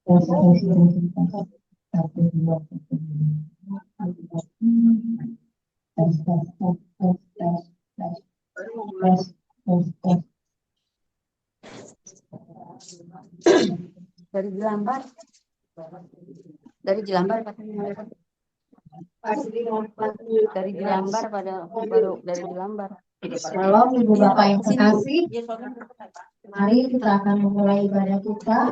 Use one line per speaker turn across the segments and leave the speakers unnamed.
Satu, dua, tiga, tes, tes, tes, tes, tes, tes, tes, tes, tes.
Dari Jelambar. Dari Jelambar katanya. Dari Jelambar pada baru dari Jelambar.
Shalom Ibu Bapak yang terkasih. Mari kita akan memulai ibadah kita.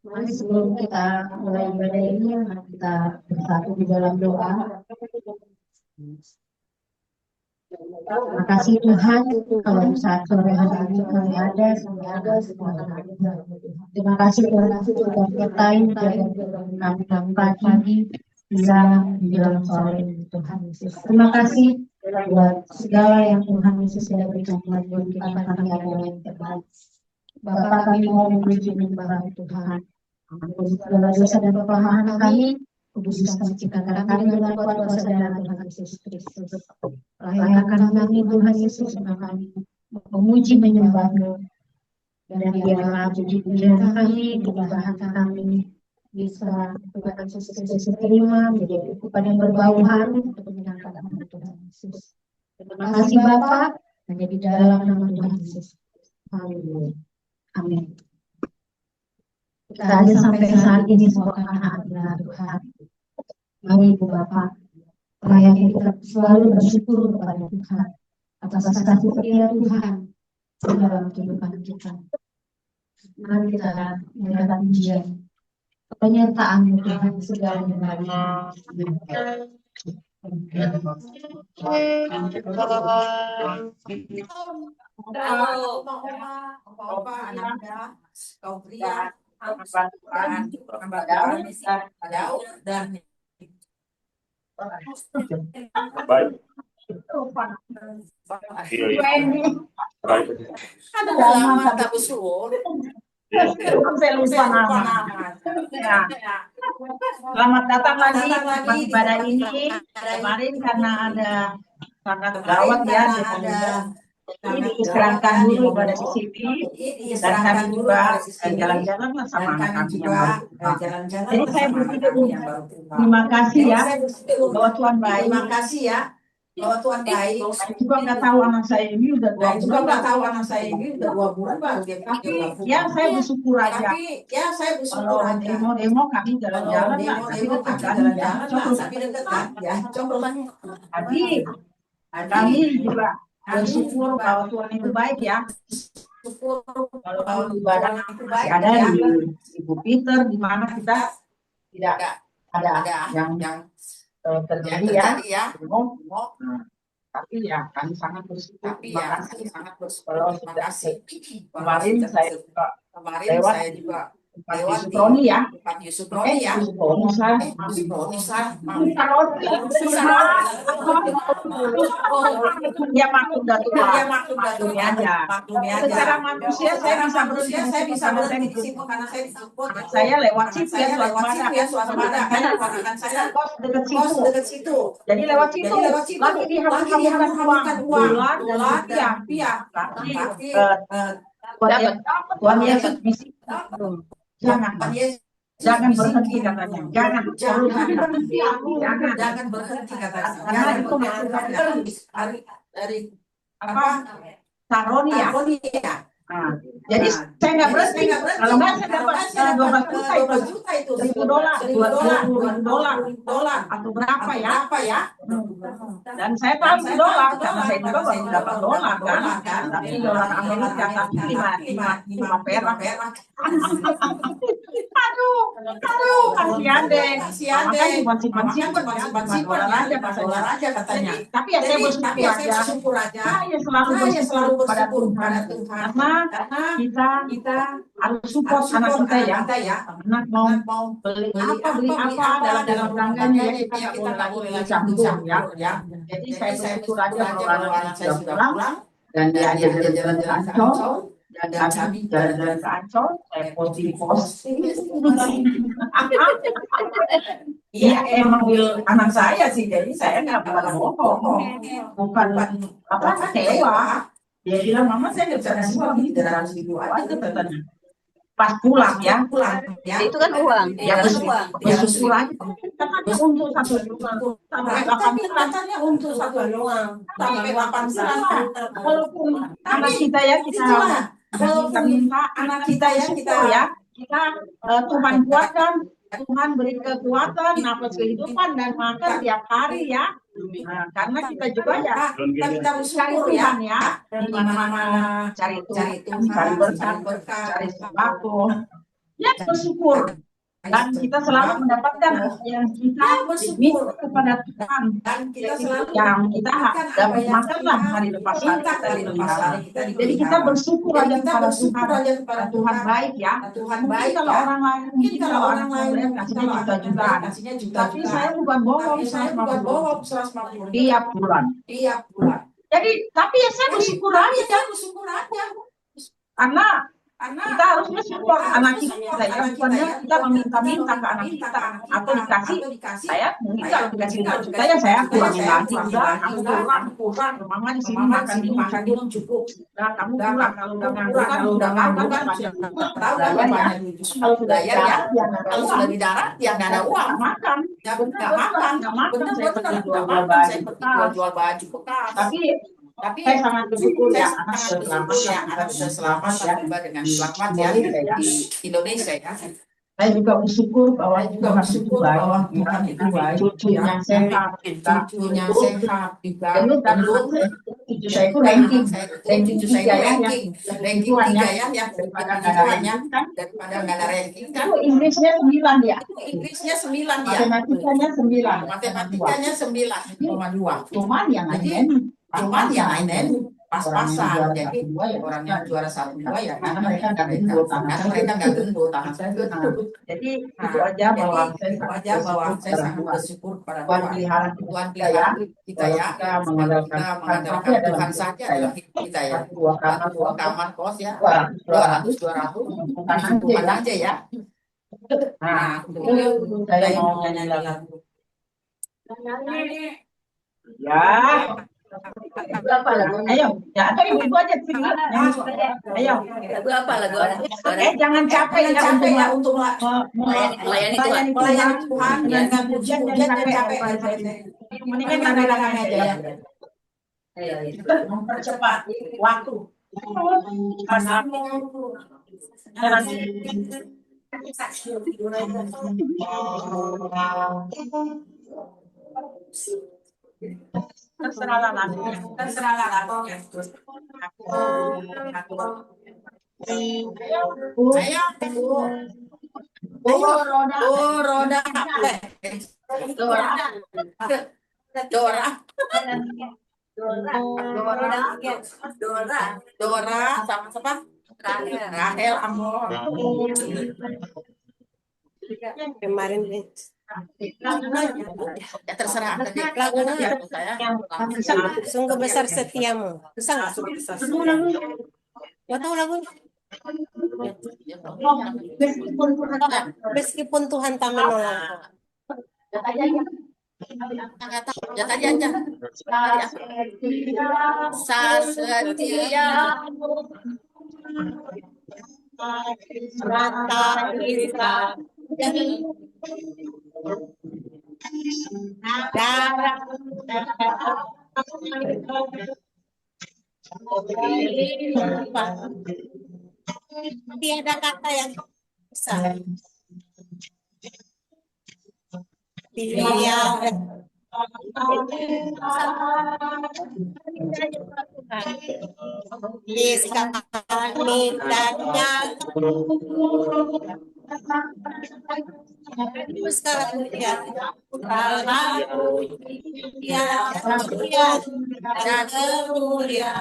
Mari sebelum kita mulai ibadah ini, kita bersatu di dalam doa. Terima kasih Tuhan, kalau saat sore hari ini kami ada, semua ada. Terima kasih Tuhan, sudah menyertai kami pagi, siang, menjelang sore ini Tuhan Yesus. Terima kasih buat segala yang Tuhan Yesus sudah berikan buat kehidupan kami adalah yang terbaik. Bapak, kami mau memuji menyembah Tuhan. Ampuni segala dosa dan kelemahan kami, kuduskan ciptakan kami dengan kuasa darah Tuhan Yesus Kristus. Layakan kami Tuhan Yesus, kami memuji menyembah-Mu, dan biarlah puji-pujian kami, penyembahan kami bisa Tuhan Yesus Kristus terima menjadi kepada yang berbau harum untuk menyenangkan nama Tuhan Yesus. Terima kasih Bapa, hanya di dalam nama Tuhan Yesus. Haleluya. Amin. Kita ada sampai saat ini semua karena adalah Tuhan. Mari Ibu Bapak, layaknya kita selalu bersyukur kepada Tuhan atas kasih setia Tuhan dalam kehidupan kita. Mari kita mendapat pujian penyertaan Tuhan segala-galanya.
Opa, anaknya, kau pria, dan
baik.
Ada lama tak bersuara.
Saya lupa nama. Ya. Selamat datang lagi di ibadah ini. Kemarin karena ada sangat gawat ya, ini diistirahatkan dulu ibadah CCTV dan kami juga jalan-jalan sama anak-anak yang baru. Jadi saya berpikir terima kasih ya bahwa Tuhan baik.
Terima kasih ya bahwa Tuhan baik.
Saya juga nggak tahu anak saya ini udah 2
bulan baru dia
tapi ya saya bersyukur aja. Kalau demo kami jalan-jalan lah, tapi dekat kan ya. Tapi kami juga bersyukur bahwa Tuhan itu baik ya. Kalau ibadah masih ada di Ibu Peter, di mana kita tidak ada yang terjadi ya. Tapi ya kami sangat bersyukur. Terima kasih. Kemarin saya juga lewat Yusufroni ya. Dia maklum aja. Secara manusia saya bisa berhenti di situ karena saya disebut. Saya lewat situ ya suasana. Saya kos dekat situ. Jadi lewat situ lagi dihabiskan uang dolar dan rupiah. Tapi Tuhan Yesus bisik. Jangan berhenti katanya. Jangan berhenti katanya. Karena itu maksudnya dari apa? Saroni ya. Nah, jadi saya nggak berhenti. Kalau nggak saya dapat 12 juta itu $1.000 atau berapa ya? Dan saya tahu itu dolar karena saya juga baru dapat dolar kan. Tapi dolar Amerika tapi 5 perak. Aduh, kasihan deh. Makanya cuma simpan aja katanya. Tapi ya saya bersyukur aja. Saya selalu bersyukur pada Tuhan. Karena kita harus support anak kita ya. Anak mau beli apa dalam rangganya ya kita nggak boleh campur ya. Jadi saya bersyukur aja kalau anak saya sudah pulang dan dia jalan-jalan ke Ancol. Dan kami jalan-jalan ke Ancol, saya posting. Iya emang mobil anak saya sih, jadi saya nggak pernah bohong, bukan apa kecewa. Dia bilang mama saya nggak bisa kasih uang ini 300.000 aja katanya. pas pulang ya.
Itu kan uang.
Ya bersyukur aja. Katanya untuk 1 bulan sampai 8
Tapi
bulan.
katanya untuk 1 bulan sampai 8 bulan.
Walaupun anak kita ya kita minta anak kita ya kita Tuhan kuatkan, Tuhan beri kekuatan, nafas kehidupan dan makan tiap hari ya. Nah, karena kita juga ya
kita bersyukur
Tuhan
ya.
di mana-mana cari Tuhan, cari berkat, cari sembako. Ya bersyukur. Dan kita selalu mendapatkan apa yang kita minta kepada Tuhan.
Dan kita selalu
Yang kita dapat makanlah hari lepas hari. Jadi kita bersyukur aja kepada Tuhan baik ya.
Tuhan
Mungkin
baik
kalau
ya.
orang lain,
Mungkin kalau orang lain
kasihnya juta-jutaan. Tapi saya bukan bohong,
saya bukan bohong 150
tiap bulan. Jadi tapi ya saya bersyukur aja. Karena kita harus bersyukur anak kita ya, bukannya kita meminta-minta ke anak kita atau dikasih. Saya mungkin kalau dikasih 2 juta ya saya kurangin lagi. Udah, kamu kurang. Mama di sini makan minum cukup. Nah, kamu kurang kalau udah nganggur kan udah nganggur kan kalau sudah ya, kalau sudah di darat ya nggak ada uang makan. Nggak makan. Saya pergi jual baju bekas. Tapi saya sangat bersyukur ya anak sudah selamat tiba dengan selamat ya di Indonesia ya. Saya juga bersyukur bahwa Tuhan itu baik, cucunya sehat juga. Cucu saya itu ranking 3 ya, daripada nggak ada ranking kan. Itu Inggrisnya 9 ya. Matematikanya 9,2. Cuman yang lain pas-pasan. Jadi orang yang juara 1, 2 ya karena mereka nggak gendut tangan saya gendut. Jadi itu aja bahwa saya sangat bersyukur pada Tuhan kita ya mengandalkan Tuhan saja dalam hidup kita ya. 2 kamar kos ya 200 bukan aja ya. Nah itu saya mau nyanyi lagu ya. Apa lagu? Ayo, ya atau ibu aja sini. Ayo.
Lagu apa lagu?
Jangan capek ya untuk
melayani
Tuhan dengan pujian jangan capek. Mendingan nyanyi aja ya. Mempercepat waktu. Terserahlah lagunya. Roda. Dora sama siapa? Rahel Amor.
Kemarin
Ya terserah
lagunya
saya.
sungguh besar setiamu. Bisa nggak? Nggak tahu lagunya. Meskipun Tuhan tak menolong.
Ya tadi aja. Setia. Rata kita. Darah. Tiada kata yang bisa. Bisa mintanya sekarang ya dan mulia.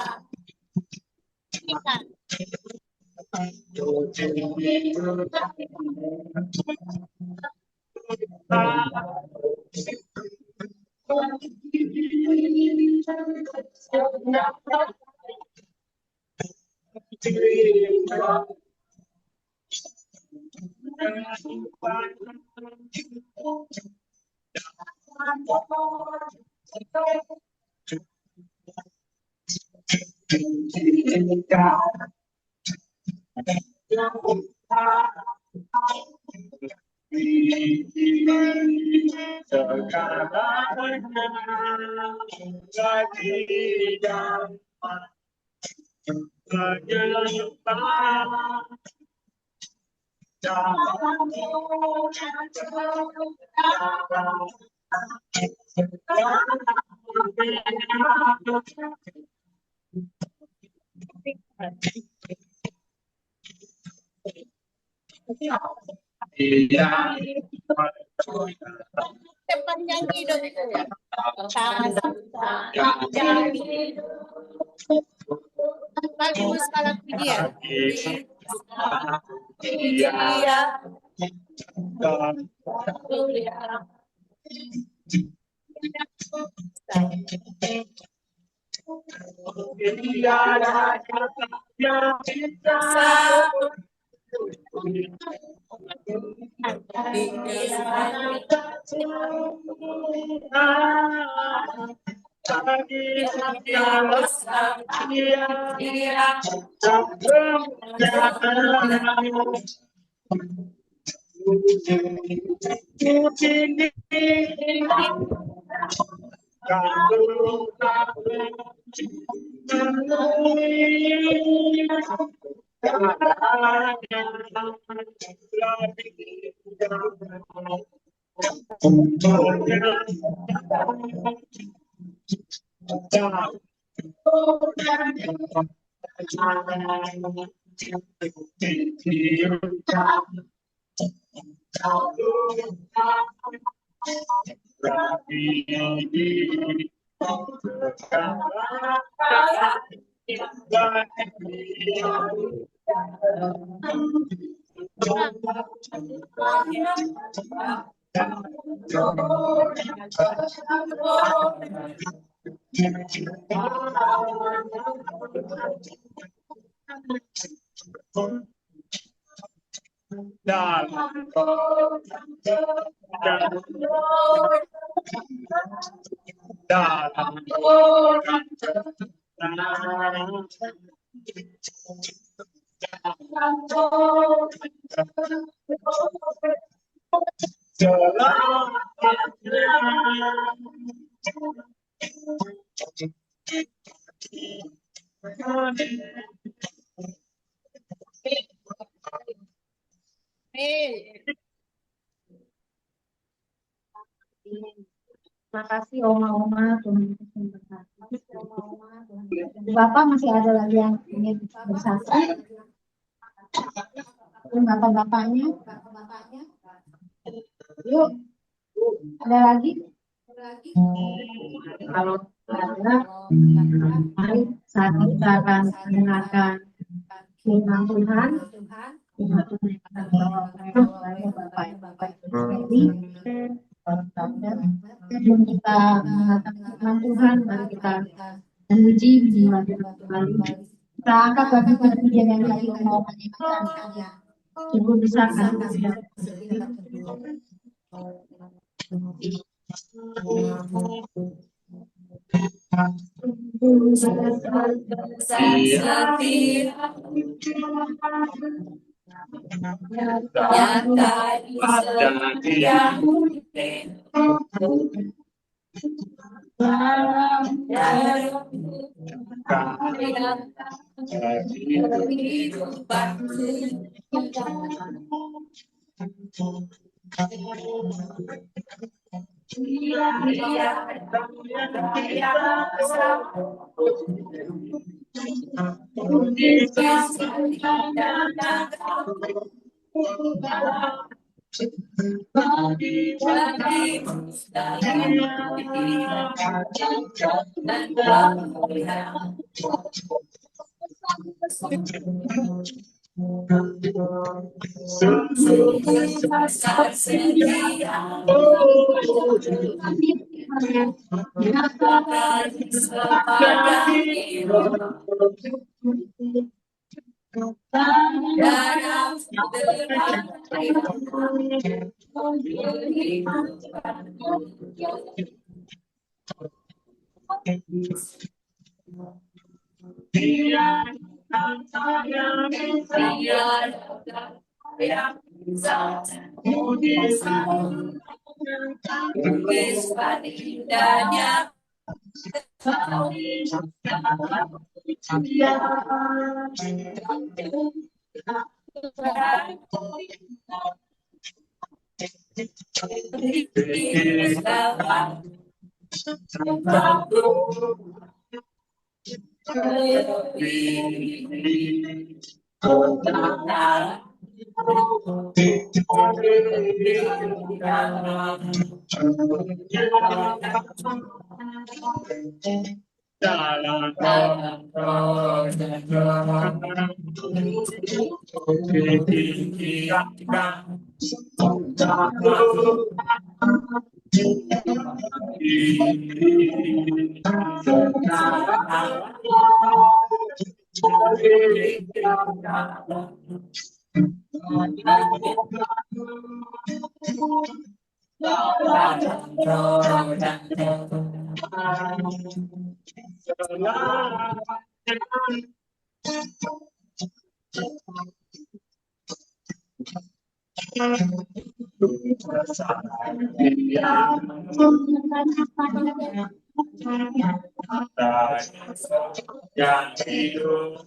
Nyanyi dong itu ya. Bagus kalau pujian.
Terima kasih Oma-Oma, Tuhan Yesus memberkati. Bapak masih ada lagi yang ingin bersaksi? Bapak-bapaknya? Yuk, ada lagi? Kalau ada, mari saat kita akan mendengarkan firman Tuhan. Firman Tuhan yang akan membawa Bapak ini. Sebelum kita mengatakan firman Tuhan, mari kita memuji kembali. Kita angkat bagi pujian yang tadi mau menyanyikan. Ibu bisa kan?
Yang hidup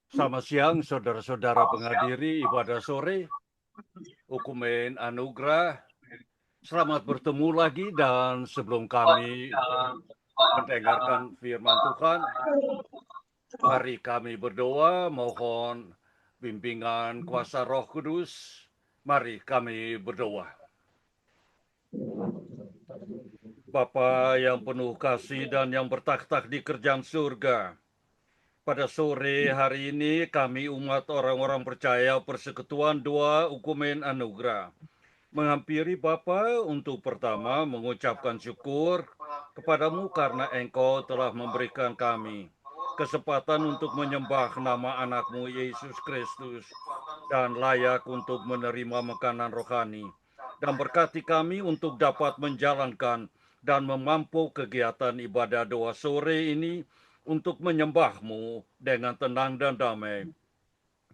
Selamat siang, saudara-saudara penghadiri ibadah sore, Ukumen Anugerah. Selamat bertemu lagi, dan sebelum kami mendengarkan firman Tuhan, mari kami berdoa, mohon bimbingan kuasa Roh Kudus. Mari kami berdoa. Bapa yang penuh kasih dan yang bertakhta di kerajaan surga, pada sore hari ini kami umat orang-orang percaya persekutuan doa ukumen anugerah menghampiri Bapa untuk pertama mengucapkan syukur kepadamu karena Engkau telah memberikan kami kesempatan untuk menyembah nama anakmu Yesus Kristus dan layak untuk menerima makanan rohani. Dan berkati kami untuk dapat menjalankan dan memampu kegiatan ibadah doa sore ini untuk menyembah-Mu dengan tenang dan damai.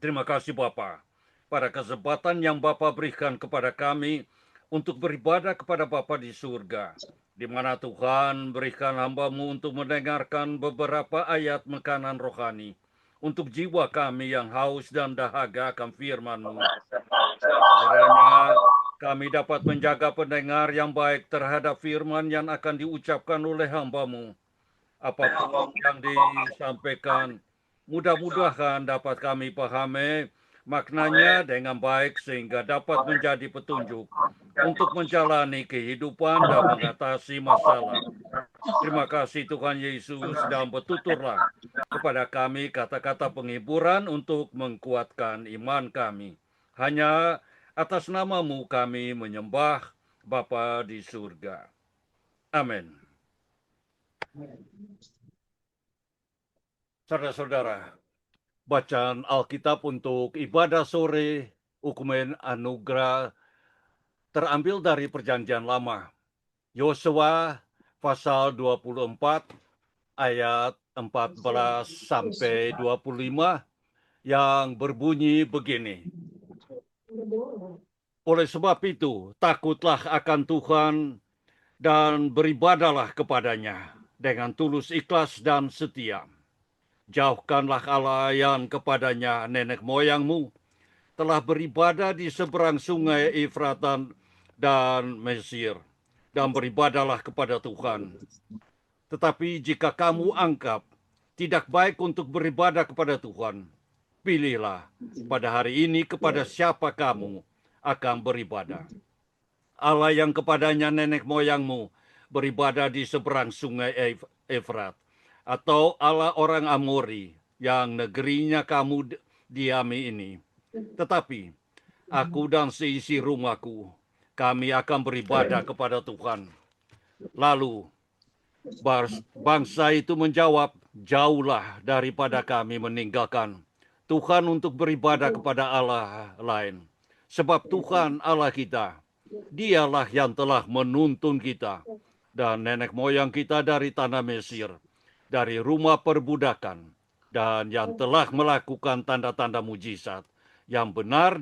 Terima kasih Bapa pada kesempatan yang Bapa berikan kepada kami untuk beribadah kepada Bapa di surga, di mana Tuhan berikan hamba-Mu untuk mendengarkan beberapa ayat makanan rohani untuk jiwa kami yang haus dan dahaga akan firman-Mu. Kiranya kami dapat menjaga pendengar yang baik terhadap firman yang akan diucapkan oleh hamba-Mu. Apapun yang disampaikan, mudah-mudahan dapat kami pahami maknanya dengan baik sehingga dapat menjadi petunjuk untuk menjalani kehidupan dan mengatasi masalah. Terima kasih Tuhan Yesus, dan bertuturlah kepada kami kata-kata penghiburan untuk menguatkan iman kami. Hanya atas nama-Mu kami menyembah Bapa di surga. Amin. Saudara-saudara, bacaan Alkitab untuk ibadah sore ukumen anugerah terambil dari Perjanjian Lama. Yosua pasal 24 ayat 14 sampai 25 yang berbunyi begini. Oleh sebab itu, takutlah akan Tuhan dan beribadahlah kepadanya dengan tulus ikhlas dan setia. Jauhkanlah Allah yang kepadanya nenek moyangmu telah beribadah di seberang sungai Efrat dan Mesir, dan beribadahlah kepada Tuhan. Tetapi jika kamu anggap tidak baik untuk beribadah kepada Tuhan, pilihlah pada hari ini kepada siapa kamu akan beribadah. Allah yang kepadanya nenek moyangmu beribadah di seberang sungai Efrat, atau Allah orang Amori yang negerinya kamu diami ini. Tetapi aku dan seisi rumahku, kami akan beribadah kepada Tuhan. Lalu bangsa itu menjawab, jauhlah daripada kami meninggalkan Tuhan untuk beribadah kepada Allah lain. Sebab Tuhan Allah kita, Dialah yang telah menuntun kita dan nenek moyang kita dari tanah Mesir, dari rumah perbudakan, dan yang telah melakukan tanda-tanda mujizat yang benar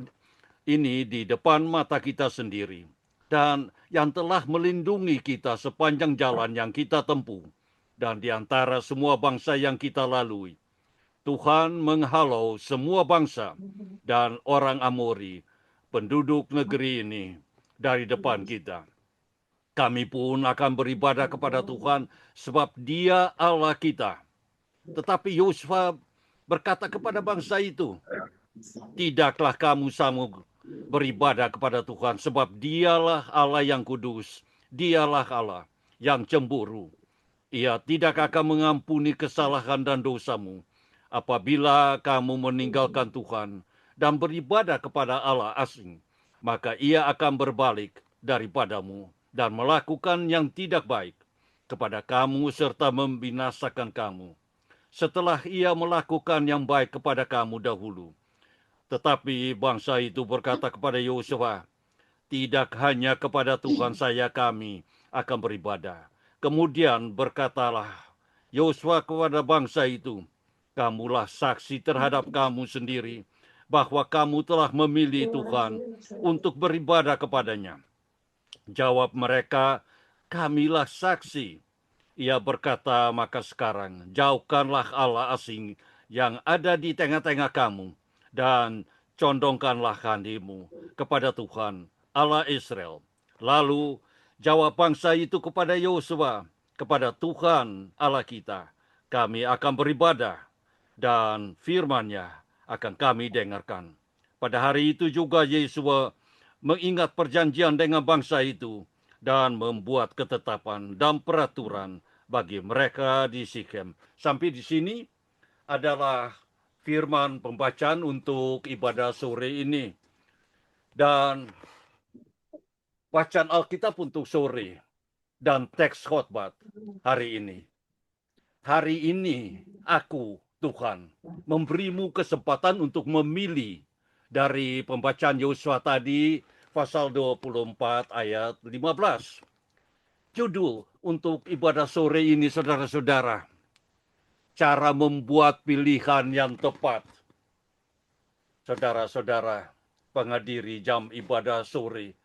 ini di depan mata kita sendiri, dan yang telah melindungi kita sepanjang jalan yang kita tempuh, dan di antara semua bangsa yang kita lalui. Tuhan menghalau semua bangsa dan orang Amori, penduduk negeri ini, dari depan kita. Kami pun akan beribadah kepada Tuhan sebab Dia Allah kita. Tetapi Yosua berkata kepada bangsa itu, tidaklah kamu sanggup beribadah kepada Tuhan sebab Dialah Allah yang kudus. Dialah Allah yang cemburu. Ia tidak akan mengampuni kesalahan dan dosamu apabila kamu meninggalkan Tuhan dan beribadah kepada Allah asing. Maka ia akan berbalik daripadamu dan melakukan yang tidak baik kepada kamu serta membinasakan kamu, setelah ia melakukan yang baik kepada kamu dahulu. Tetapi bangsa itu berkata kepada Yosua, tidak hanya kepada Tuhan saja kami akan beribadah. Kemudian berkatalah Yosua kepada bangsa itu, kamulah saksi terhadap kamu sendiri, bahwa kamu telah memilih Tuhan untuk beribadah kepadanya. Jawab mereka, kamilah saksi. Ia berkata, maka sekarang jauhkanlah Allah asing yang ada di tengah-tengah kamu, dan condongkanlah hatimu kepada Tuhan, Allah Israel. Lalu jawab bangsa itu kepada Yosua, kepada Tuhan Allah kita, kami akan beribadah, dan firman-Nya akan kami dengarkan. Pada hari itu juga Yosua mengingat perjanjian dengan bangsa itu dan membuat ketetapan dan peraturan bagi mereka di Sikem. Sampai di sini adalah firman pembacaan untuk ibadah sore ini. Dan bacaan Alkitab untuk sore dan teks khotbah hari ini. Hari ini aku, Tuhan, memberimu kesempatan untuk memilih dari pembacaan Yosua tadi, pasal 24 ayat 15. Judul untuk ibadah sore ini, saudara-saudara, cara membuat pilihan yang tepat. Saudara-saudara, penghadiri jam ibadah sore,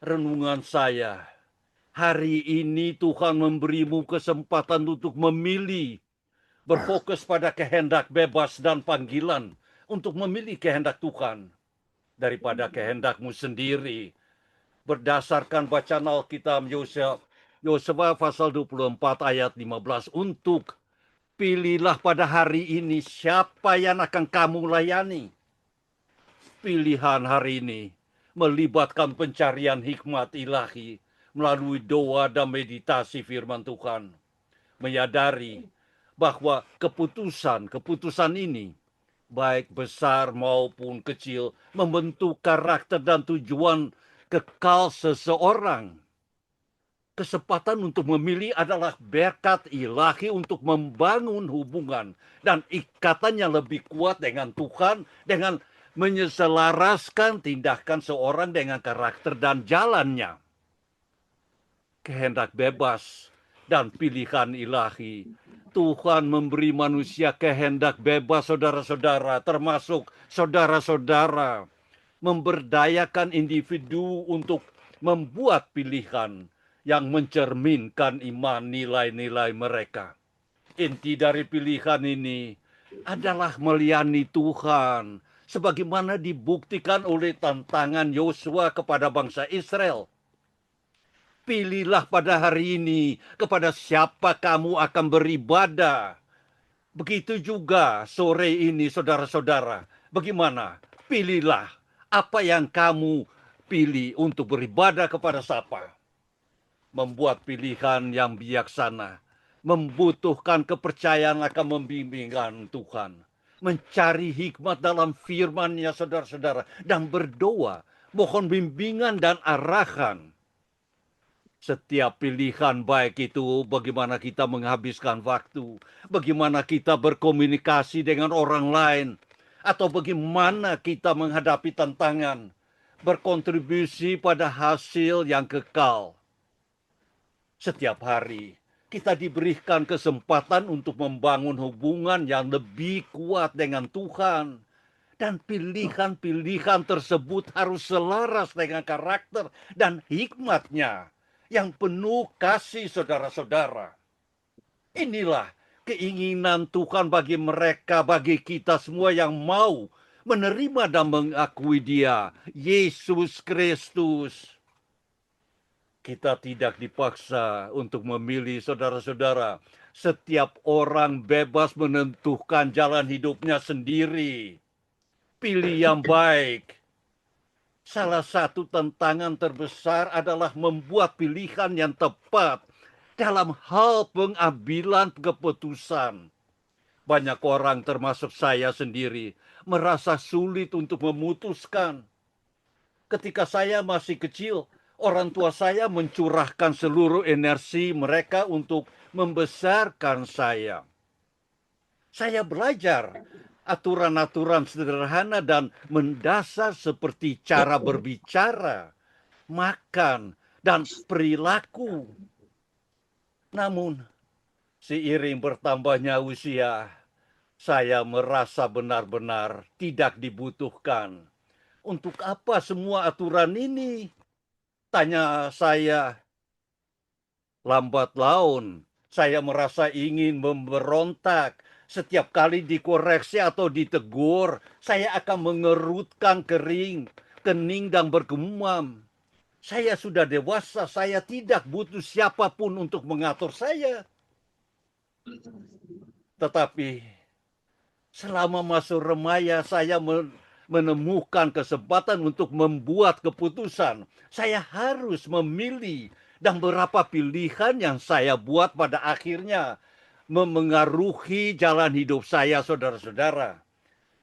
renungan saya, hari ini Tuhan memberimu kesempatan untuk memilih, berfokus pada kehendak bebas dan panggilan untuk memilih kehendak Tuhan daripada kehendakmu sendiri. Berdasarkan bacaan Alkitab Yosua pasal 24 ayat 15, untuk pilihlah pada hari ini siapa yang akan kamu layani. Pilihan hari ini melibatkan pencarian hikmat ilahi melalui doa dan meditasi firman Tuhan. Menyadari bahwa keputusan ini, baik besar maupun kecil, membentuk karakter dan tujuan kekal seseorang. Kesempatan untuk memilih adalah berkat ilahi untuk membangun hubungan dan ikatan yang lebih kuat dengan Tuhan, dengan menyelaraskan tindakan seorang dengan karakter dan jalannya. Kehendak bebas dan pilihan ilahi. Tuhan memberi manusia kehendak bebas, saudara-saudara, termasuk saudara-saudara, memberdayakan individu untuk membuat pilihan yang mencerminkan iman nilai-nilai mereka. Inti dari pilihan ini adalah melayani Tuhan, sebagaimana dibuktikan oleh tantangan Yosua kepada bangsa Israel. Pilihlah pada hari ini kepada siapa kamu akan beribadah. Begitu juga sore ini, saudara-saudara. Bagaimana? Pilihlah apa yang kamu pilih untuk beribadah kepada siapa. Membuat pilihan yang bijaksana membutuhkan kepercayaan akan membimbingan Tuhan. Mencari hikmat dalam firman-Nya, saudara-saudara, dan berdoa, mohon bimbingan dan arahan. Setiap pilihan, baik itu bagaimana kita menghabiskan waktu, bagaimana kita berkomunikasi dengan orang lain, atau bagaimana kita menghadapi tantangan, berkontribusi pada hasil yang kekal. Setiap hari kita diberikan kesempatan untuk membangun hubungan yang lebih kuat dengan Tuhan. Dan pilihan-pilihan tersebut harus selaras dengan karakter dan hikmat-Nya yang penuh kasih, saudara-saudara. Inilah keinginan Tuhan bagi mereka, bagi kita semua yang mau menerima dan mengakui Dia, Yesus Kristus. Kita tidak dipaksa untuk memilih, saudara-saudara. Setiap orang bebas menentukan jalan hidupnya sendiri. Pilih yang baik. Salah satu tantangan terbesar adalah membuat pilihan yang tepat dalam hal pengambilan keputusan. Banyak orang, termasuk saya sendiri, merasa sulit untuk memutuskan. Ketika saya masih kecil, orang tua saya mencurahkan seluruh energi mereka untuk membesarkan saya. Saya belajar aturan-aturan sederhana dan mendasar seperti cara berbicara, makan, dan perilaku. Namun, seiring bertambahnya usia, saya merasa benar-benar tidak dibutuhkan. Untuk apa semua aturan ini? Tanya saya. Lambat laun, saya merasa ingin memberontak. Setiap kali dikoreksi atau ditegur, saya akan mengerutkan kening dan bergumam. Saya sudah dewasa, saya tidak butuh siapapun untuk mengatur saya. Tetapi selama masuk remaja, saya menemukan kesempatan untuk membuat keputusan. Saya harus memilih Dan berapa pilihan yang saya buat pada akhirnya memengaruhi jalan hidup saya, saudara-saudara.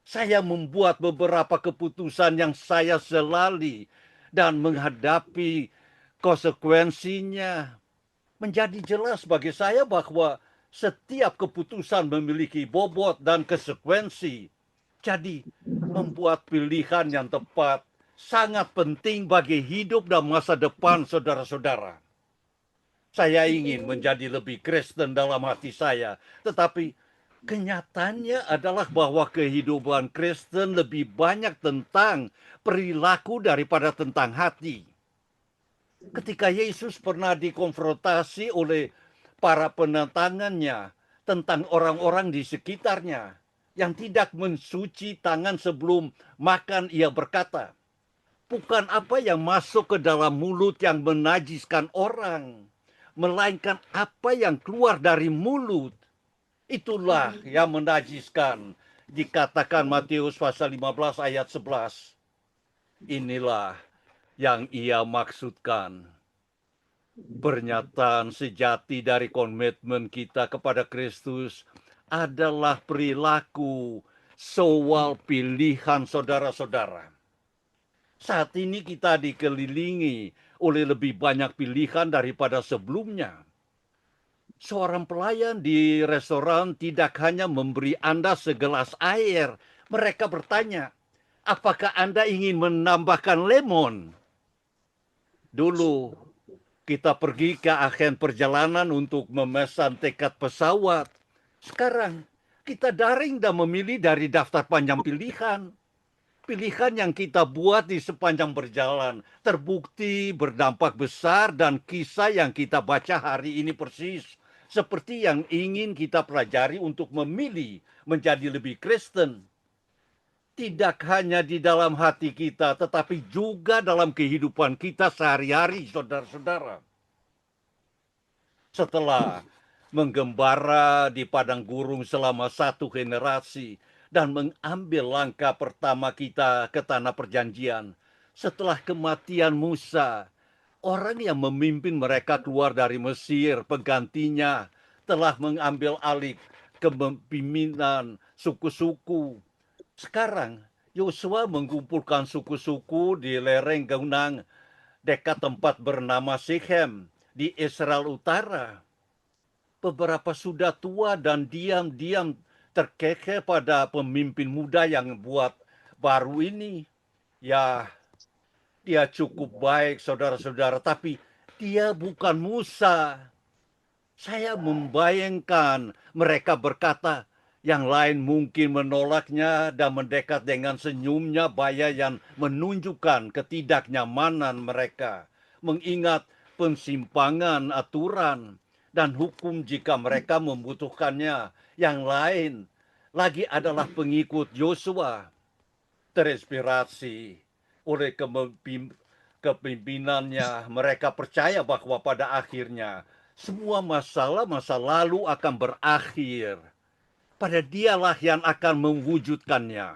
Saya membuat beberapa keputusan yang saya selali dan menghadapi konsekuensinya. Menjadi jelas bagi saya bahwa setiap keputusan memiliki bobot dan konsekuensi. Jadi, membuat pilihan yang tepat sangat penting bagi hidup dan masa depan saudara-saudara. Saya ingin menjadi lebih Kristen dalam hati saya, tetapi kenyataannya adalah bahwa kehidupan Kristen lebih banyak tentang perilaku daripada tentang hati. Ketika Yesus pernah dikonfrontasi oleh para penentangannya tentang orang-orang di sekitarnya yang tidak mencuci tangan sebelum makan, ia berkata, bukan apa yang masuk ke dalam mulut yang menajiskan orang, melainkan apa yang keluar dari mulut. Itulah yang menajiskan. Dikatakan Matius pasal 15 ayat 11. Inilah yang ia maksudkan. Pernyataan sejati dari komitmen kita kepada Kristus adalah perilaku soal pilihan saudara-saudara. Saat ini kita dikelilingi oleh lebih banyak pilihan daripada sebelumnya. Seorang pelayan di restoran tidak hanya memberi Anda segelas air. Mereka bertanya, apakah Anda ingin menambahkan lemon? Dulu kita pergi ke agen perjalanan untuk memesan tiket pesawat. Sekarang kita daring dan memilih dari daftar panjang pilihan. Pilihan yang kita buat di sepanjang berjalan terbukti berdampak besar dan kisah yang kita baca hari ini persis seperti yang ingin kita pelajari untuk memilih menjadi lebih Kristen. Tidak hanya di dalam hati kita, tetapi juga dalam kehidupan kita sehari-hari, saudara-saudara. Setelah menggembara di padang gurung selama 1 generasi, dan mengambil langkah pertama kita ke tanah perjanjian. Setelah kematian Musa, orang yang memimpin mereka keluar dari Mesir, penggantinya telah mengambil alih kepemimpinan suku-suku. Sekarang, Yosua mengumpulkan suku-suku di lereng gunung dekat tempat bernama Shechem di Israel Utara. Beberapa sudah tua dan diam-diam terkekeh pada pemimpin muda yang buat baru ini. Ya, dia cukup baik, saudara-saudara, tapi dia bukan Musa. Saya membayangkan mereka berkata, yang lain mungkin menolaknya dan mendekat dengan senyumnya baya yang menunjukkan ketidaknyamanan mereka. Mengingat pensimpangan aturan dan hukum jika mereka membutuhkannya. Yang lain lagi adalah pengikut Yosua, terinspirasi oleh kepemimpinannya. Mereka percaya bahwa pada akhirnya semua masalah masa lalu akan berakhir. Pada dialah yang akan mewujudkannya.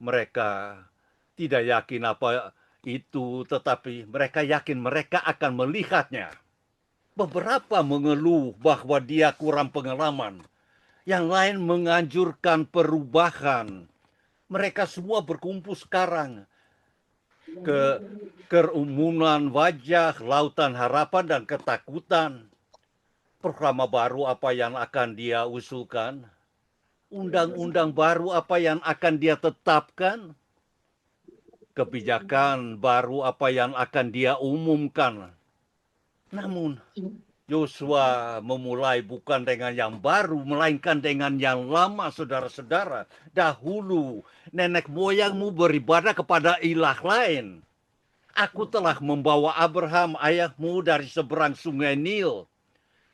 Mereka tidak yakin apa itu, tetapi mereka yakin mereka akan melihatnya. Beberapa mengeluh bahwa dia kurang pengalaman. Yang lain menganjurkan perubahan. Mereka semua berkumpul sekarang ke kerumunan wajah, lautan harapan dan ketakutan. Programa baru apa yang akan dia usulkan? Undang-undang baru apa yang akan dia tetapkan? Kebijakan baru apa yang akan dia umumkan? Namun, Yosua memulai bukan dengan yang baru, melainkan dengan yang lama, saudara-saudara. Dahulu, nenek moyangmu beribadah kepada ilah lain. Aku telah membawa Abraham, ayahmu, dari seberang sungai Nil,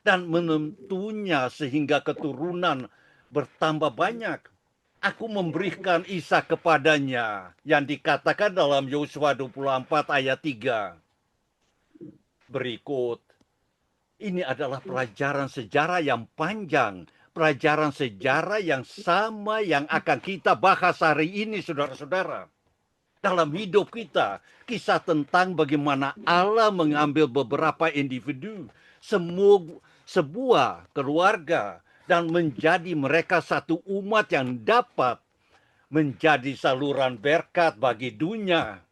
dan menentunya sehingga keturunan bertambah banyak. Aku memberikan Ishak kepadanya, yang dikatakan dalam Yosua 24 ayat 3. Berikut, ini adalah pelajaran sejarah yang panjang, pelajaran sejarah yang sama yang akan kita bahas hari ini, saudara-saudara. dalam hidup kita. Kisah tentang bagaimana Allah mengambil beberapa individu, sebuah keluarga, dan menjadi mereka satu umat yang dapat menjadi saluran berkat bagi dunia.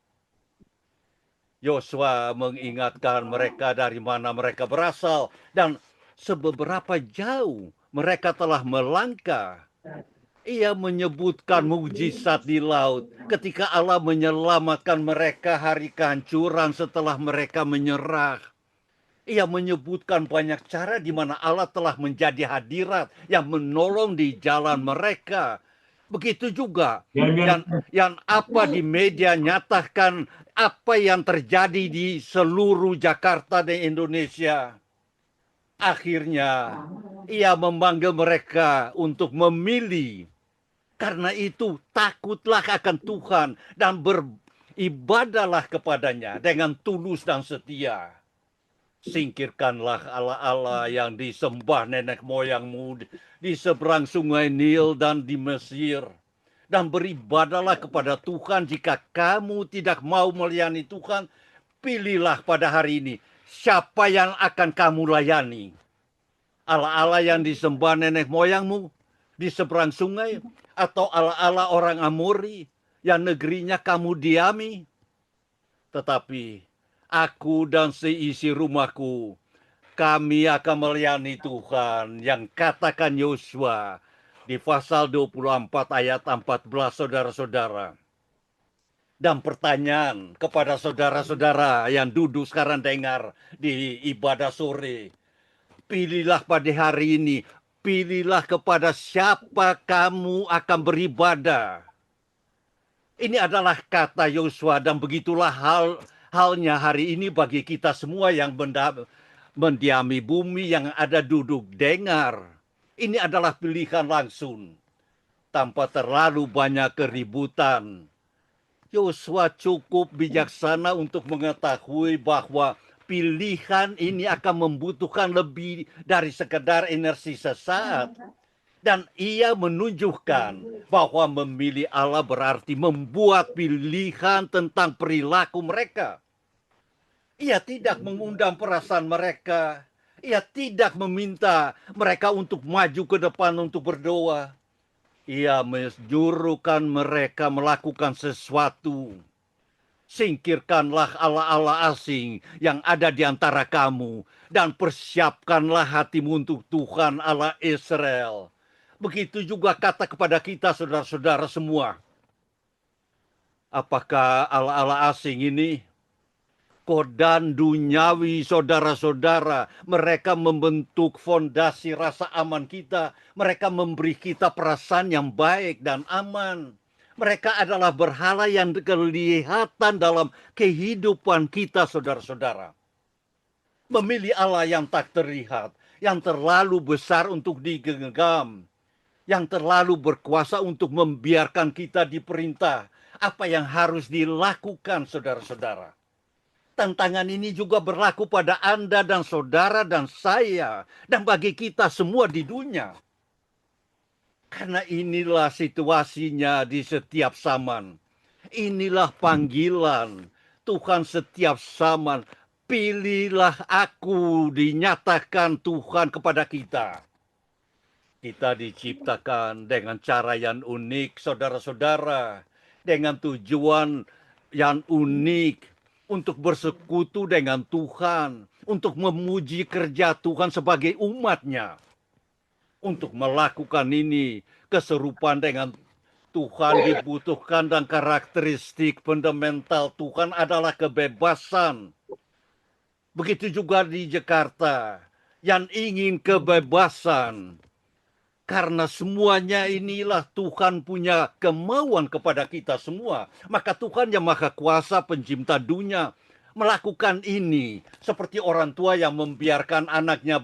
Yosua mengingatkan mereka dari mana mereka berasal dan seberapa jauh mereka telah melangkah. Ia menyebutkan mukjizat di laut ketika Allah menyelamatkan mereka hari kehancuran setelah mereka menyerah. Ia menyebutkan banyak cara di mana Allah telah menjadi hadirat yang menolong di jalan mereka. Begitu juga yang apa di media nyatakan apa yang terjadi di seluruh Jakarta dan Indonesia. Akhirnya ia memanggil mereka untuk memilih. Karena itu takutlah akan Tuhan dan beribadahlah kepadanya dengan tulus dan setia. Singkirkanlah Allah-Allah yang disembah nenek moyangmu di seberang sungai Nil dan di Mesir. Dan beribadahlah kepada Tuhan. Jika kamu tidak mau melayani Tuhan, pilihlah pada hari ini siapa yang akan kamu layani. Allah-Allah yang disembah nenek moyangmu di seberang sungai, atau Allah-Allah orang Amori yang negerinya kamu diami. Tetapi aku dan seisi rumahku, kami akan melayani Tuhan, yang katakan Yosua di pasal 24 ayat 14, saudara-saudara. Dan pertanyaan kepada saudara-saudara yang duduk sekarang dengar di ibadah sore. Pilihlah pada hari ini, pilihlah kepada siapa kamu akan beribadah. Ini adalah kata Yosua dan begitulah halnya hari ini bagi kita semua yang mendiami bumi, yang ada duduk dengar. Ini adalah pilihan langsung tanpa terlalu banyak keributan. Yosua cukup bijaksana untuk mengetahui bahwa pilihan ini akan membutuhkan lebih dari sekedar energi sesaat. Dan ia menunjukkan bahwa memilih Allah berarti membuat pilihan tentang perilaku mereka. Ia tidak mengundang perasaan mereka. Ia tidak meminta mereka untuk maju ke depan untuk berdoa. Ia menjurukan mereka melakukan sesuatu. Singkirkanlah Allah-Allah asing yang ada di antara kamu dan persiapkanlah hatimu untuk Tuhan Allah Israel. Begitu juga kata kepada kita, saudara-saudara semua. Apakah Allah-Allah asing ini kodan duniawi, saudara-saudara? Mereka membentuk fondasi rasa aman kita. Mereka memberi kita perasaan yang baik dan aman. Mereka adalah berhala yang kelihatan dalam kehidupan kita, saudara-saudara. Memilih Allah yang tak terlihat, yang terlalu besar untuk digenggam, yang terlalu berkuasa untuk membiarkan kita diperintah apa yang harus dilakukan, saudara-saudara. Tantangan ini juga berlaku pada Anda dan saudara dan saya, dan bagi kita semua di dunia. Karena inilah situasinya di setiap zaman. Inilah panggilan Tuhan setiap zaman. Pilihlah aku, dinyatakan Tuhan kepada kita. Kita diciptakan dengan cara yang unik, saudara-saudara. Dengan tujuan yang unik untuk bersekutu dengan Tuhan. Untuk memuji kerja Tuhan sebagai umatnya. Untuk melakukan ini, keserupan dengan Tuhan dibutuhkan dan karakteristik fundamental Tuhan adalah kebebasan. Begitu juga di Jakarta yang ingin kebebasan. Karena semuanya inilah Tuhan punya kemauan kepada kita semua. Maka Tuhan yang Maha Kuasa pencipta dunia melakukan ini. Seperti orang tua yang membiarkan anaknya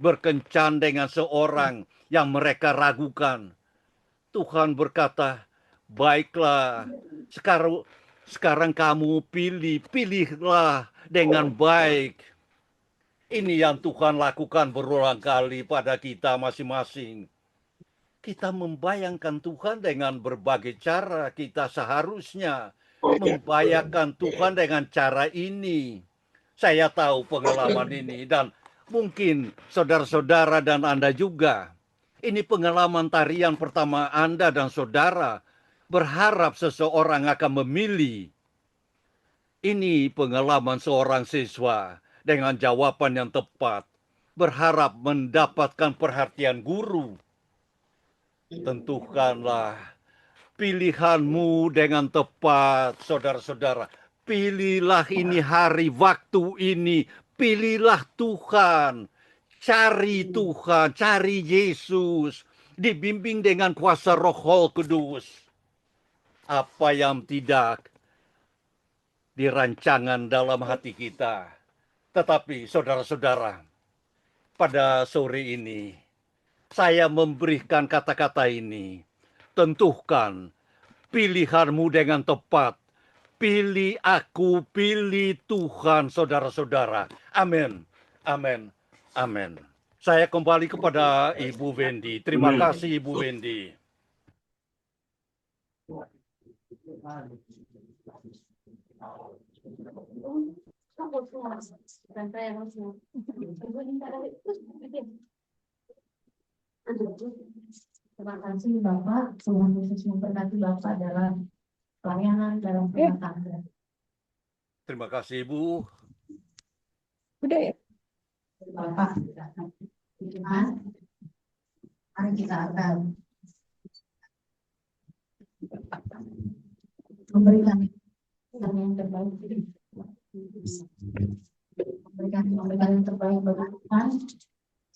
berkencan dengan seorang yang mereka ragukan. Tuhan berkata, baiklah, sekarang kamu pilihlah dengan baik. Ini yang Tuhan lakukan berulang kali pada kita masing-masing. Kita membayangkan Tuhan dengan berbagai cara. Kita seharusnya membahayakan Tuhan dengan cara ini. Saya tahu pengalaman ini dan mungkin saudara-saudara dan Anda juga. Ini pengalaman tarian pertama Anda dan saudara berharap seseorang akan memilih. Ini pengalaman seorang siswa dengan jawaban yang tepat, berharap mendapatkan perhatian guru. Tentukanlah pilihanmu dengan tepat, saudara-saudara. Pilihlah ini hari, waktu ini. Pilihlah Tuhan. Cari Tuhan, cari Yesus. Dibimbing dengan kuasa Roh Kudus. Apa yang tidak dirancangan dalam hati kita. Tetapi saudara-saudara, pada sore ini, saya memberikan kata-kata ini. Tentukan pilihanmu dengan tepat. Pilih aku, pilih Tuhan, saudara-saudara. Amin, amin, amin. Saya kembali kepada Ibu Wendy. Terima kasih, Ibu Wendy.
Terima kasih Bapak, Tuhan Yesus memberkati Bapak dalam pelayanan dalam rumah tangga.
Terima kasih Ibu.
Udah ya?
Bapak, Tuhan, mari kita akan memberikan yang terbaik. Memberikan yang terbaik bagi Tuhan.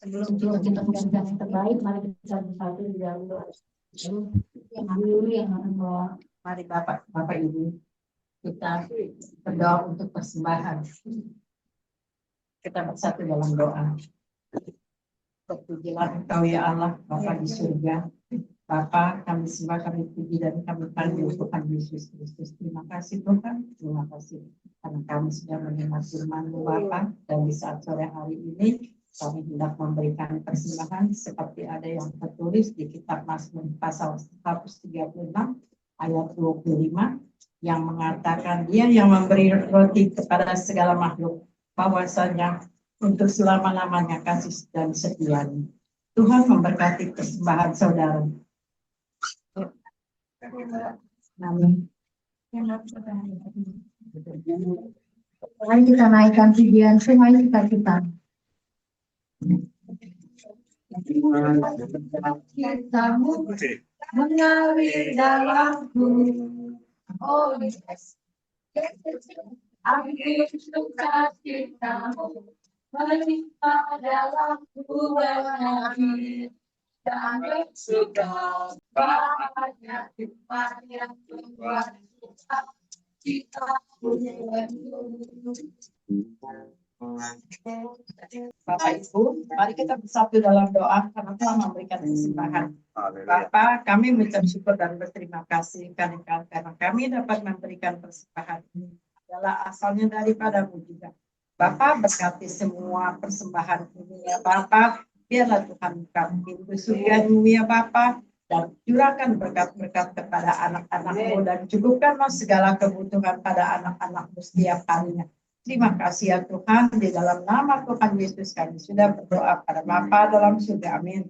Sebelum kita memberikan yang terbaik, mari kita bersatu di dalam doa. Yang akan bawa. Mari Bapak Ibu, kita berdoa untuk persembahan. Kita bersatu dalam doa. Terpujilah Engkau ya Allah, Bapa di surga. Bapa, kami sembah, kami puji dan kami panggil Tuhan Yesus Kristus. Terima kasih Tuhan, terima kasih karena kami sudah mendengar firman-Mu Bapa, dan di saat sore hari ini kami hendak memberikan persembahan seperti ada yang tertulis di kitab Mazmur pasal 136 ayat 25 yang mengatakan Dia yang memberi roti kepada segala makhluk, bahwasanya untuk selama-lamanya kasih dan setia-Nya. Tuhan memberkati persembahan saudara. Amin. Mari kita naikkan pujian Sungai Kita. Cintamu mengalir dalamku. Oh yes. Aku suka cintamu melimpah dalamku bernyanyi. Dan suka banyak Tuhan yang membuat kita Bapak Ibu, mari kita bersatu dalam doa karena telah memberikan persembahan. Bapak, kami mengucap syukur dan berterima kasih karena kami dapat memberikan persembahan ini adalah asalnya daripada-Mu juga. Bapak, berkati semua persembahan ini ya Bapak. Biarlah Tuhan buka pintu surga-Mu ya Bapa, dan curahkan berkat-berkat kepada anak-anak-Mu dan cukupkanlah segala kebutuhan pada anak-anak-Mu setiap harinya. Terima kasih ya Tuhan, di dalam nama Tuhan Yesus kami sudah berdoa pada Bapa dalam surga. Amin.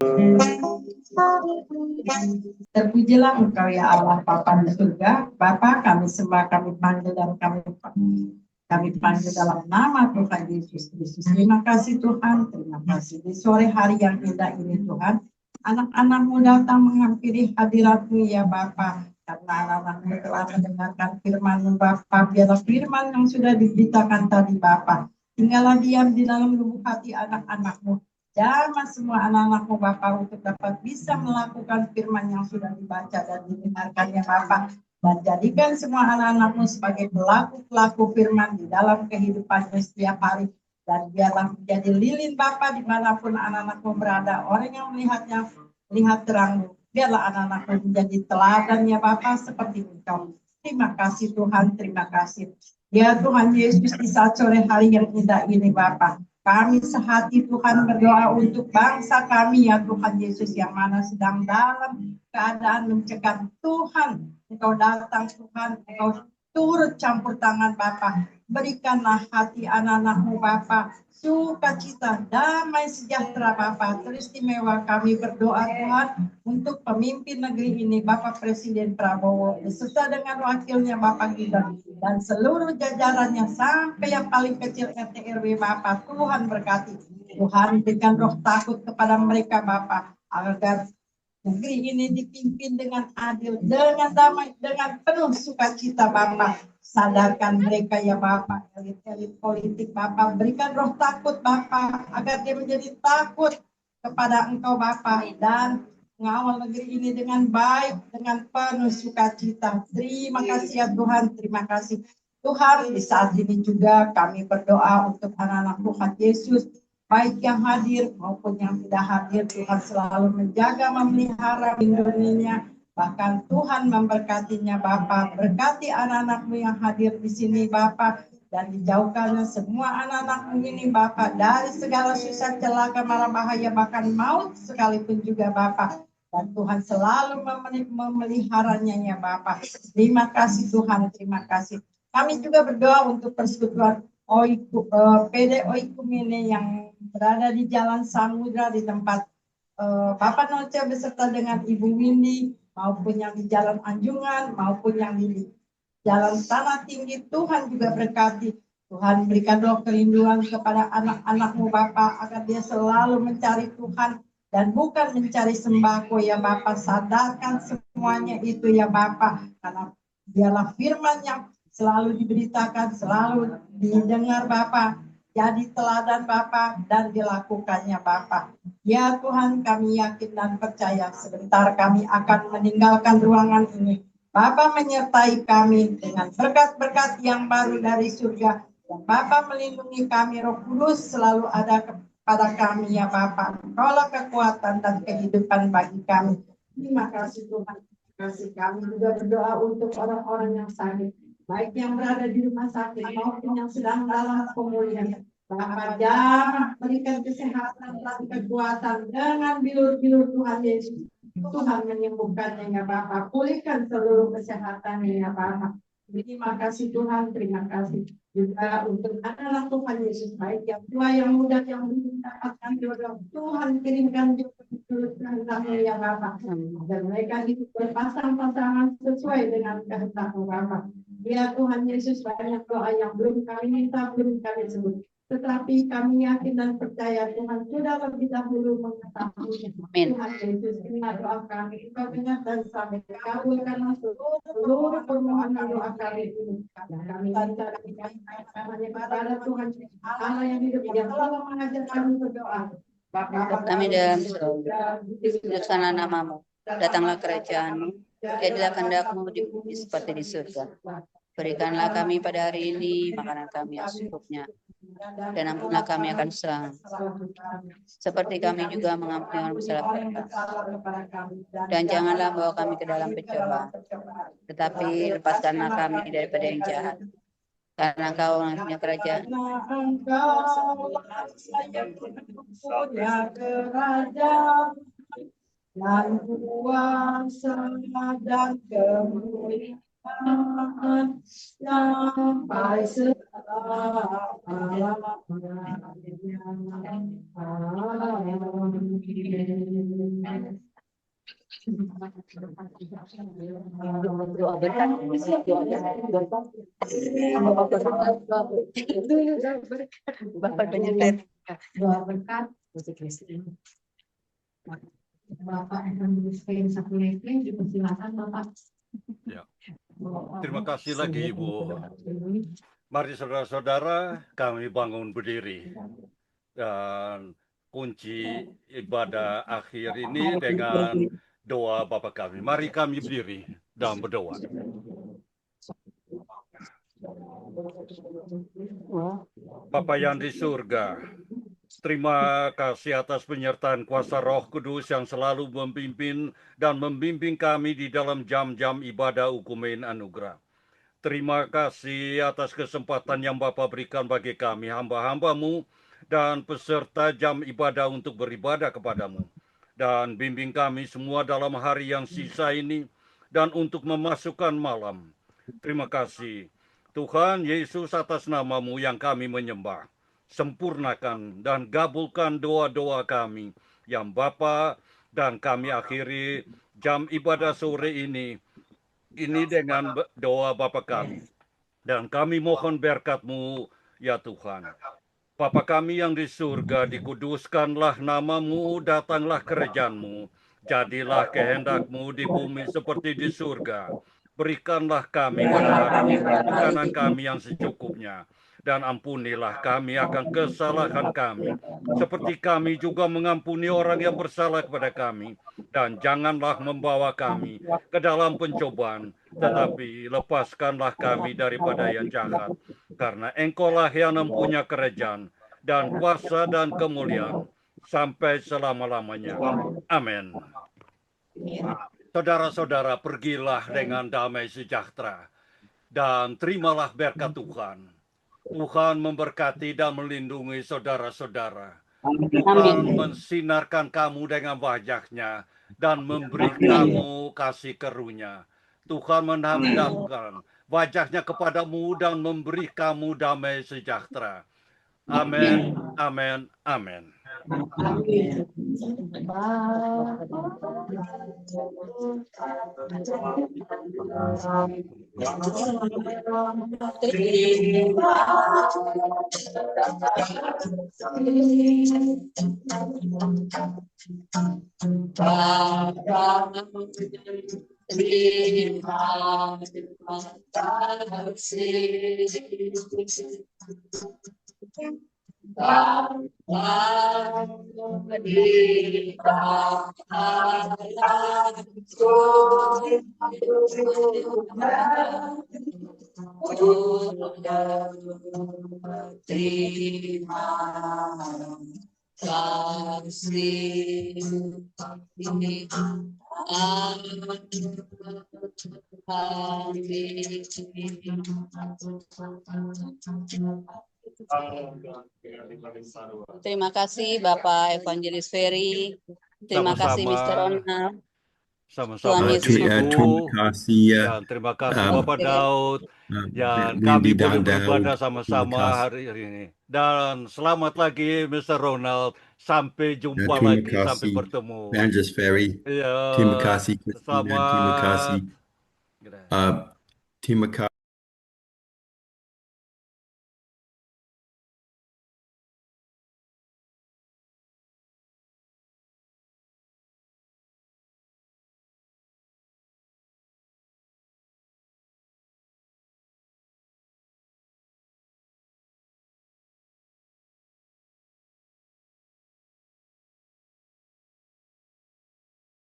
Terpujilah Engkau ya Allah Bapa di surga. Bapa, kami sembah, kami panggil dan kami panggil dalam nama Tuhan Yesus Kristus. Terima kasih Tuhan, terima kasih. Di sore hari yang indah ini Tuhan, anak-anak-Mu datang menghampiri hadirat-Mu ya Bapa. Karena anak-anak-Mu telah mendengarkan firman-Mu Bapa, biarlah firman yang sudah diberitakan tadi Bapa, tinggallah diam di dalam lubuk hati anak-anak-Mu. Jamah semua anak-anak-Mu Bapa untuk dapat bisa melakukan firman yang sudah dibaca dan didengarkannya Bapa. Dan jadikan semua anak-anak-Mu sebagai pelaku-pelaku firman di dalam kehidupan setiap hari. Dan biarlah menjadi lilin Bapa dimanapun anak-anak-Mu berada. Orang yang melihatnya, melihat terang-Mu. Biarlah anak-anak-Mu menjadi teladan ya Bapa seperti Engkau. Terima kasih Tuhan, terima kasih. Ya Tuhan Yesus, di saat sore hari yang indah ini Bapa, kami sehati Tuhan berdoa untuk bangsa kami ya Tuhan Yesus, yang mana sedang dalam keadaan mencekam. Tuhan, Engkau datang Tuhan, Engkau
turut campur tangan Bapa. Berikanlah hati anak-anak-Mu Bapa, sukacita, damai sejahtera Bapa. Teristimewa kami berdoa Tuhan untuk pemimpin negeri ini, Bapak Presiden Prabowo, beserta dengan wakilnya Bapak Gibran, dan seluruh jajarannya sampai yang paling kecil RT RW Bapak. Tuhan berkati. Tuhan berikan roh takut kepada mereka Bapak, agar negeri ini dipimpin dengan adil, dengan damai, dengan penuh sukacita Bapak. Sadarkan mereka ya Bapak, elit-elit politik Bapak, berikan roh takut Bapak, agar dia menjadi takut kepada Engkau Bapak, dan mengawal negeri ini dengan baik, dengan penuh sukacita. Terima kasih ya Tuhan, terima kasih. Tuhan, di saat ini juga kami berdoa untuk anak-anak Tuhan Yesus, baik yang hadir maupun yang tidak hadir. Tuhan selalu menjaga, memelihara, melindunginya. Bahkan Tuhan memberkatinya Bapa. Berkati anak-anak-Mu yang hadir di sini Bapa, dan dijauhkannya semua anak-anak-Mu ini Bapa dari segala susah, celaka, mara bahaya, bahkan maut sekalipun juga Bapa. Dan Tuhan selalu memeliharanya ya Bapa. Terima kasih Tuhan, terima kasih. Kami juga berdoa untuk persekutuan PD Oikumene yang berada di Jalan Samudra, di tempat Bapak Noce beserta dengan Ibu Windy, maupun yang di Jalan Anjungan, maupun yang di Jalan Tanah Tinggi. Tuhan juga berkati. Tuhan berikan doa kelindungan kepada anak-anak-Mu Bapak, agar dia selalu mencari Tuhan dan bukan mencari sembako ya Bapak. Sadarkan semuanya itu ya Bapak, karena dialah firman yang selalu diberitakan, selalu didengar Bapak. Jadi teladan Bapa dan dilakukannya Bapa. Ya Tuhan, kami yakin dan percaya sebentar kami akan meninggalkan ruangan ini. Bapa menyertai kami dengan berkat-berkat yang baru dari surga. Dan Bapa melindungi kami, Roh Kudus selalu ada kepada kami ya Bapa. Engkaulah kekuatan dan kehidupan bagi kami. Terima kasih Tuhan. Terima kasih. Kami juga berdoa untuk orang-orang yang sakit, baik yang berada di rumah sakit maupun yang sedang dalam pemulihan. Bapak jamah berikan kesehatan dan kekuatan dengan bilur-bilur Tuhan Yesus. Tuhan menyembuhkannya ya Bapak. Pulihkan seluruh kesehatannya ya Bapak. Terima kasih Tuhan, terima kasih juga untuk anak-anak Tuhan Yesus, baik yang tua, yang muda, yang belum mendapatkan jodoh. Tuhan kirimkan jodoh kehendaknya ya Bapak, agar mereka hidup berpasang-pasangan sesuai dengan kehendak-Mu Bapak. Ya Tuhan Yesus, banyak doa yang belum kami minta, belum kami sebut, tetapi kami yakin dan percaya Tuhan sudah lebih dahulu mengetahui. Tuhan Yesus, terima doa kami, Engkau dengar dan sampai kabulkanlah seluruh permohonan doa kami ini. Dan kami minta kepada Tuhan Allah yang hidup, yang selalu mengajar kami berdoa.
Kami dalam surga, dikuduskanlah nama-Mu, datanglah kerajaan-Mu, jadilah kehendak-Mu di bumi seperti di surga. Berikanlah kami pada hari ini makanan kami yang secukupnya, dan ampunlah kami akan kesalahan, seperti kami juga mengampuni orang bersalah kepada kami. Dan janganlah bawa kami ke dalam pencobaan, tetapi lepaskanlah kami daripada yang jahat. Karena Engkau yang punya kerajaan.
Dan kuasa dan kemuliaan sampai
Bapak penyertai.
doa berkat Bapak Evangelis Sapulevi, dipersilakan Bapak.
Ya. Terima kasih lagi Ibu. Mari saudara-saudara, kami bangun berdiri. Dan kunci ibadah akhir ini dengan doa Bapa kami. Mari kami berdiri dan berdoa. Bapa yang di surga, terima kasih atas penyertaan kuasa Roh Kudus yang selalu memimpin dan membimbing kami di dalam jam-jam ibadah Ukumen Anugerah. Terima kasih atas kesempatan yang Bapa berikan bagi kami, hamba-hamba-Mu, dan peserta jam ibadah untuk beribadah kepada-Mu. Dan bimbing kami semua dalam hari yang sisa ini, dan untuk memasukkan malam. Terima kasih. Tuhan Yesus, atas nama-Mu yang kami menyembah, sempurnakan dan gabulkan doa-doa kami yang Bapa, dan kami akhiri jam ibadah sore ini dengan doa Bapa kami. Dan kami mohon berkat-Mu, ya Tuhan. Bapa kami yang di surga, dikuduskanlah nama-Mu, datanglah kerajaan-Mu, jadilah kehendak-Mu di bumi seperti di surga. Berikanlah kami pada hari ini makanan kami yang secukupnya, dan ampunilah kami akan kesalahan kami, seperti kami juga mengampuni orang yang bersalah kepada kami. Dan janganlah membawa kami ke dalam pencobaan, tetapi lepaskanlah kami daripada yang jahat. Karena Engkau-lah yang mempunyai kerajaan, dan kuasa dan kemuliaan, sampai selama-lamanya. Amin. Saudara-saudara, pergilah dengan damai sejahtera, dan terimalah berkat Tuhan. Tuhan memberkati dan melindungi saudara-saudara. Tuhan mensinarkan kamu dengan wajah-Nya dan memberi kamu kasih karunia. Tuhan menghadapkan wajah-Nya kepadamu dan memberi kamu damai sejahtera. Amin, amin, amin.
Terima kasih Bapak Evangelis Ferry. Terima kasih Mr. Ronald.
Sama-sama.
Tuhan Yesus
Terima kasih ya.
Dan terima kasih Bapak Daud. Dan
Wendy
kami
dan
boleh
Daud.
beribadah sama-sama
Terima kasih.
hari ini. Dan selamat lagi Mr. Ronald. Sampai jumpa
Terima
lagi, sampai
kasih.
bertemu.
Evangelist Ferry.
Ya,
Terima kasih Christina. Terima
selamat.
kasih. Terima kasih.